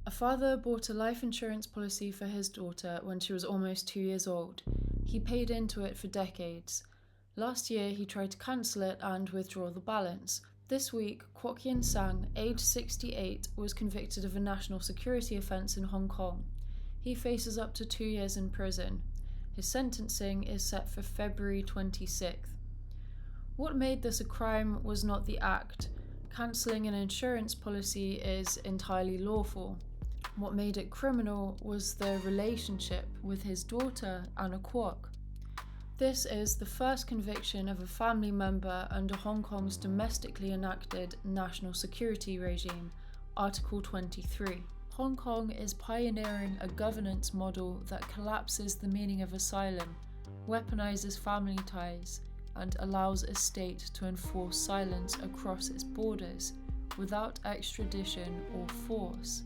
A father bought a life insurance policy for his daughter when she was almost 2 years old. He paid into it for decades. Last year, he tried to cancel it and withdraw the balance. This week, Kwok Yin-sang, aged 68, was convicted of a national security offence in Hong Kong. He faces up to 2 years in prison. His sentencing is set for February 26th. What made this a crime was not the act. Cancelling an insurance policy is entirely lawful. What made it criminal was the relationship with his daughter, Anna Kwok. This is the first conviction of a family member under Hong Kong's domestically enacted national security regime, Article 23. Hong Kong is pioneering a governance model that collapses the meaning of asylum, weaponises family ties, and allows a state to enforce silence across its borders without extradition or force.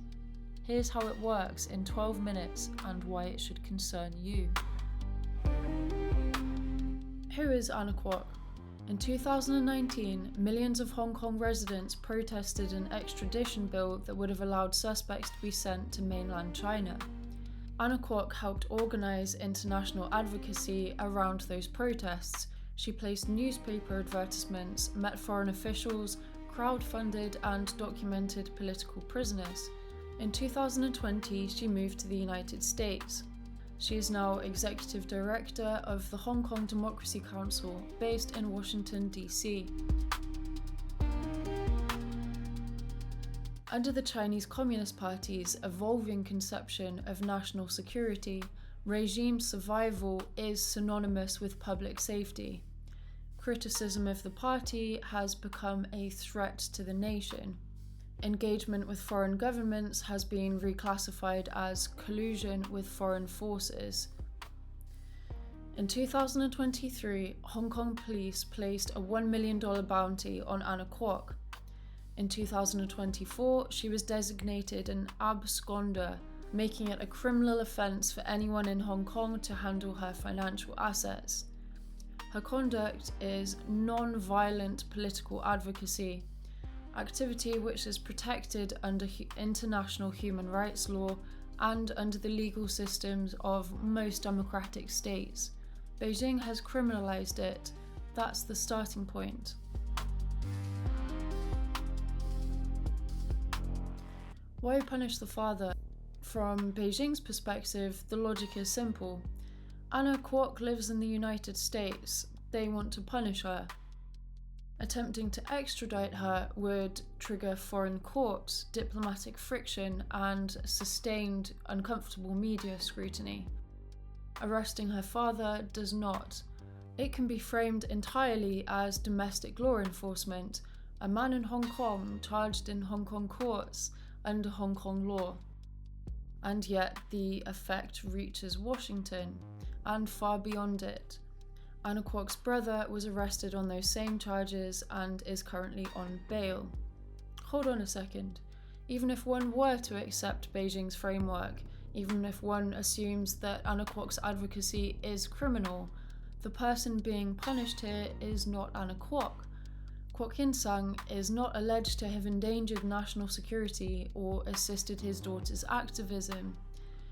Here's how it works in 12 minutes and why it should concern you. Who is Anna Kwok? In 2019, millions of Hong Kong residents protested an extradition bill that would have allowed suspects to be sent to mainland China. Anna Kwok helped organise international advocacy around those protests. She placed newspaper advertisements, met foreign officials, crowdfunded and documented political prisoners. In 2020, she moved to the United States. She is now Executive Director of the Hong Kong Democracy Council, based in Washington, D.C. Under the Chinese Communist Party's evolving conception of national security, regime survival is synonymous with public safety. Criticism of the party has become a threat to the nation. Engagement with foreign governments has been reclassified as collusion with foreign forces. In 2023, Hong Kong police placed a $1 million bounty on Anna Kwok. In 2024, she was designated an absconder, making it a criminal offence for anyone in Hong Kong to handle her financial assets. Her conduct is non-violent political advocacy, activity which is protected under international human rights law and under the legal systems of most democratic states. Beijing has criminalised it. That's the starting point. Why punish the father? From Beijing's perspective, the logic is simple. Anna Kwok lives in the United States. They want to punish her. Attempting to extradite her would trigger foreign courts, diplomatic friction, and sustained, uncomfortable media scrutiny. Arresting her father does not. It can be framed entirely as domestic law enforcement, a man in Hong Kong charged in Hong Kong courts under Hong Kong law. And yet the effect reaches Washington, and far beyond it. Anna Kwok's brother was arrested on those same charges and is currently on bail. Hold on a second. Even if one were to accept Beijing's framework, even if one assumes that Anna Kwok's advocacy is criminal, the person being punished here is not Anna Kwok. Kwok Yin-sang is not alleged to have endangered national security or assisted his daughter's activism.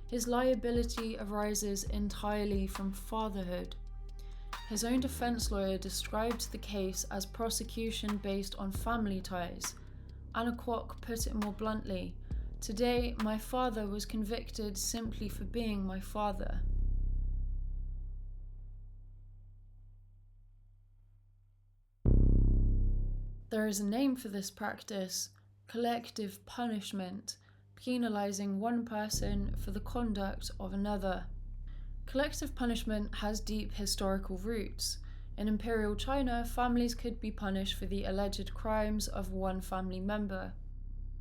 His liability arises entirely from fatherhood. His own defense lawyer described the case as prosecution based on family ties. Anna Kwok put it more bluntly, "Today, my father was convicted simply for being my father." There is a name for this practice: collective punishment, penalising one person for the conduct of another. Collective punishment has deep historical roots. In Imperial China, families could be punished for the alleged crimes of one family member.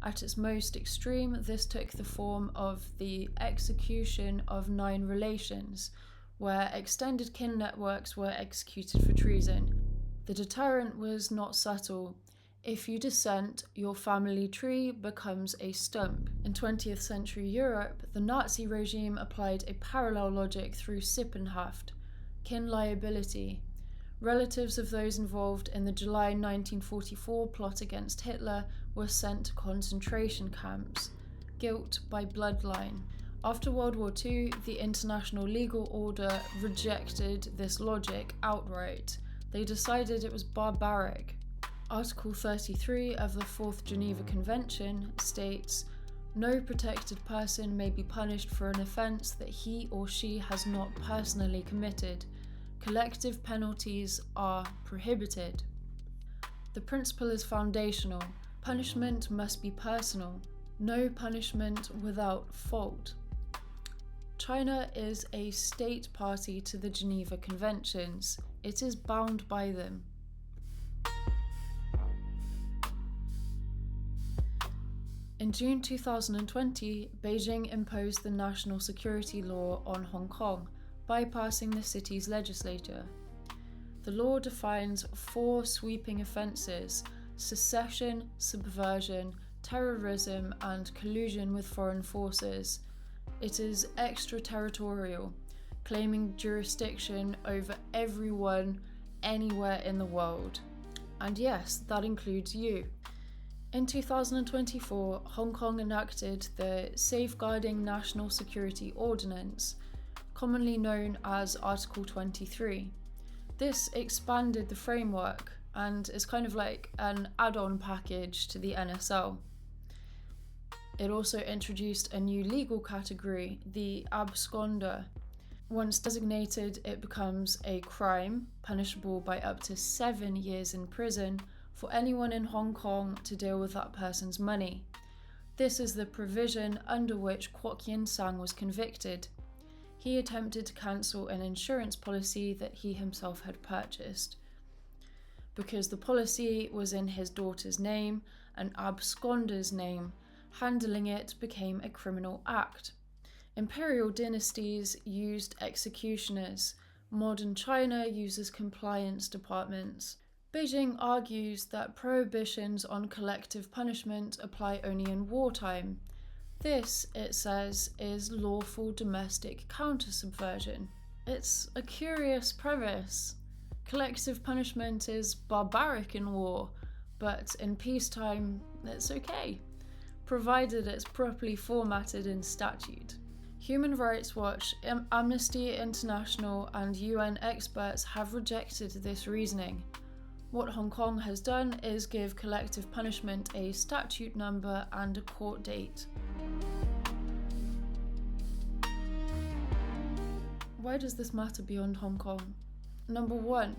At its most extreme, this took the form of the execution of 9 relations, where extended kin networks were executed for treason. The deterrent was not subtle. If you dissent, your family tree becomes a stump. In 20th century Europe, the Nazi regime applied a parallel logic through Sippenhaft, kin liability. Relatives of those involved in the July 1944 plot against Hitler were sent to concentration camps. guilt by bloodline. After World War II, the international legal order rejected this logic outright. They decided it was barbaric. Article 33 of the Fourth Geneva Convention states, "No protected person may be punished for an offence that he or she has not personally committed. Collective penalties are prohibited." The principle is foundational. Punishment must be personal. No punishment without fault. China is a state party to the Geneva Conventions. It is bound by them. In June 2020, Beijing imposed the national security law on Hong Kong, bypassing the city's legislature. The law defines 4 sweeping offences: secession, subversion, terrorism, and collusion with foreign forces. It is extraterritorial, claiming jurisdiction over everyone, anywhere in the world. And yes, that includes you. In 2024, Hong Kong enacted the Safeguarding National Security Ordinance, commonly known as Article 23. This expanded the framework and is kind of like an add-on package to the NSL. It also introduced a new legal category, the absconder. Once designated, it becomes a crime, punishable by up to 7 years in prison, for anyone in Hong Kong to deal with that person's money. This is the provision under which Kwok Yin-sang was convicted. He attempted to cancel an insurance policy that he himself had purchased. Because the policy was in his daughter's name, an absconder's name, handling it became a criminal act. Imperial dynasties used executioners. Modern China uses compliance departments. Beijing argues that prohibitions on collective punishment apply only in wartime. This, it says, is lawful domestic counter-subversion. It's a curious premise. Collective punishment is barbaric in war, but in peacetime, it's okay, provided it's properly formatted in statute. Human Rights Watch, Amnesty International, and UN experts have rejected this reasoning. What Hong Kong has done is give collective punishment a statute number and a court date. Why does this matter beyond Hong Kong? Number 1,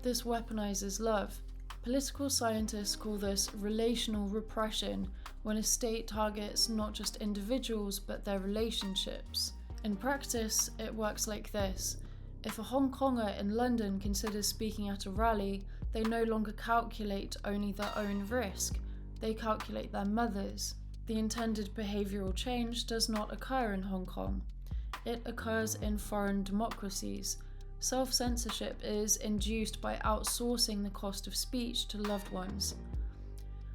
this weaponises love. Political scientists call this relational repression, when a state targets not just individuals but their relationships. In practice, it works like this. If a Hong Konger in London considers speaking at a rally, they no longer calculate only their own risk, they calculate their mother's. The intended behavioural change does not occur in Hong Kong. It occurs in foreign democracies. Self-censorship is induced by outsourcing the cost of speech to loved ones.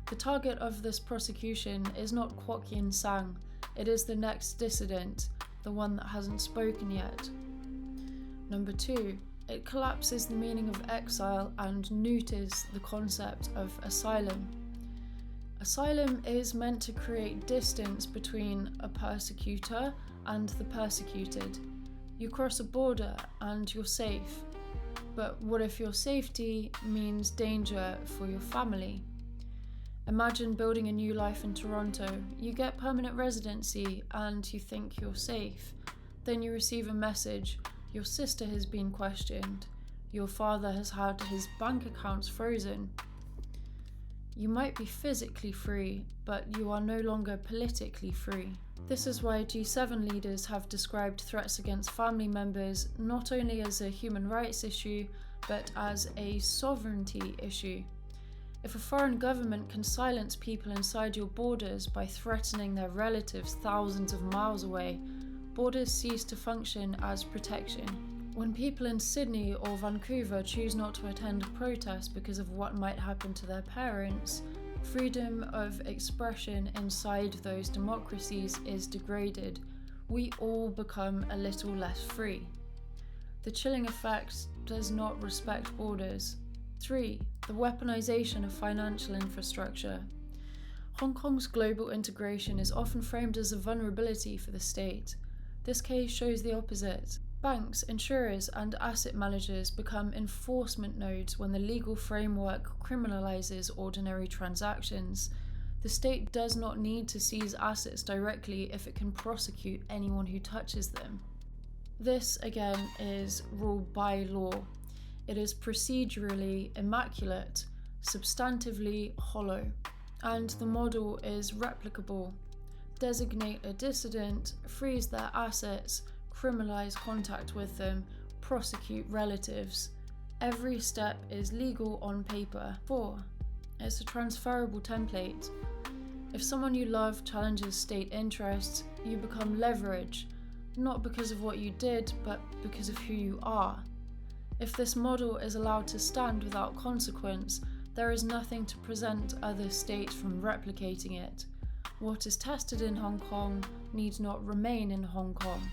The target of this prosecution is not Kwok Yin-sang, it is the next dissident, the one that hasn't spoken yet. Number 2, it collapses the meaning of exile and neuters the concept of asylum. Asylum is meant to create distance between a persecutor and the persecuted. You cross a border and you're safe. But what if your safety means danger for your family? Imagine building a new life in Toronto. You get permanent residency and you think you're safe. Then you receive a message. Your sister has been questioned. Your father has had his bank accounts frozen. You might be physically free, but you are no longer politically free. This is why G7 leaders have described threats against family members not only as a human rights issue, but as a sovereignty issue. If a foreign government can silence people inside your borders by threatening their relatives thousands of miles away, borders cease to function as protection. When people in Sydney or Vancouver choose not to attend a protest because of what might happen to their parents, freedom of expression inside those democracies is degraded. We all become a little less free. The chilling effect does not respect borders. 3. The weaponization of financial infrastructure. Hong Kong's global integration is often framed as a vulnerability for the state. This case shows the opposite. Banks, insurers, and asset managers become enforcement nodes when the legal framework criminalises ordinary transactions. The state does not need to seize assets directly if it can prosecute anyone who touches them. This, again, is ruled by law. It is procedurally immaculate, substantively hollow, and the model is replicable. Designate a dissident, freeze their assets, criminalise contact with them, prosecute relatives. Every step is legal on paper. 4. It's a transferable template. If someone you love challenges state interests, you become leverage, not because of what you did, but because of who you are. If this model is allowed to stand without consequence, there is nothing to prevent other states from replicating it. What is tested in Hong Kong need not remain in Hong Kong.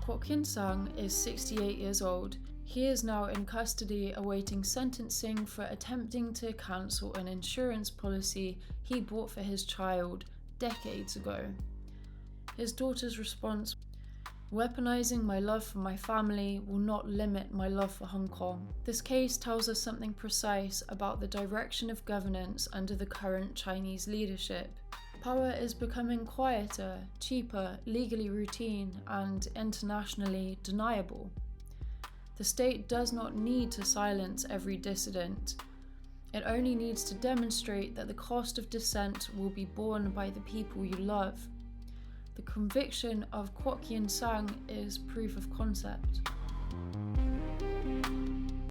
Kwok Yin-sang is 68 years old. He is now in custody awaiting sentencing for attempting to cancel an insurance policy he bought for his child decades ago. His daughter's response: "Weaponising my love for my family will not limit my love for Hong Kong." This case tells us something precise about the direction of governance under the current Chinese leadership. Power is becoming quieter, cheaper, legally routine, and internationally deniable. The state does not need to silence every dissident. It only needs to demonstrate that the cost of dissent will be borne by the people you love. The conviction of Kwok Yin-sang is proof of concept.